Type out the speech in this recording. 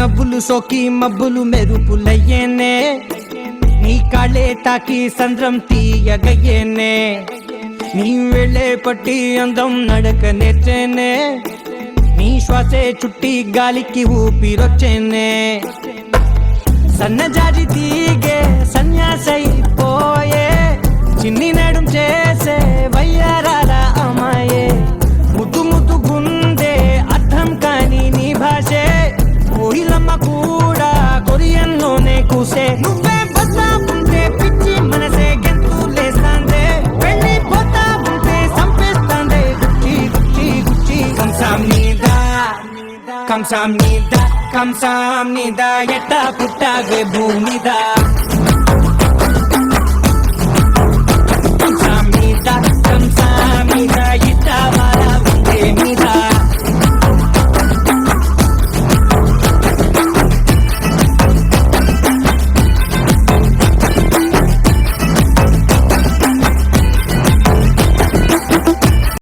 నవ్వులు సోకి మబ్బులు మెరుపులయ్యేనే నీ కాళ్ళే తాకి సంద్రం తీయగయ్యేనే నీ వెళ్ళే పట్టి అందం నడక నేర్చేనే నీ శ్వాసే చుట్టి గాలికి ఊపిరొచ్చేనే సన్నజాజి తీగే సన్యాసైపోయే చిన్ని నడుం చేసే వయ్యారాల అమ్మాయే ముద్దు ముద్దు గుందే అర్థం కాని నీ భాషే కోయిలమ్మ కూడా కొరియన్లోనే కూసే నువ్వే బస్తా ఉంటే పిచ్చి మనసే గెంతులేస్తాందే వెళ్ళిపోతా ఉంటే సంపేస్తాందే గుచ్చి గుచ్చి గుచ్చి కంసామ్నిదా ఎట్ట పుట్టాగే భూమిదా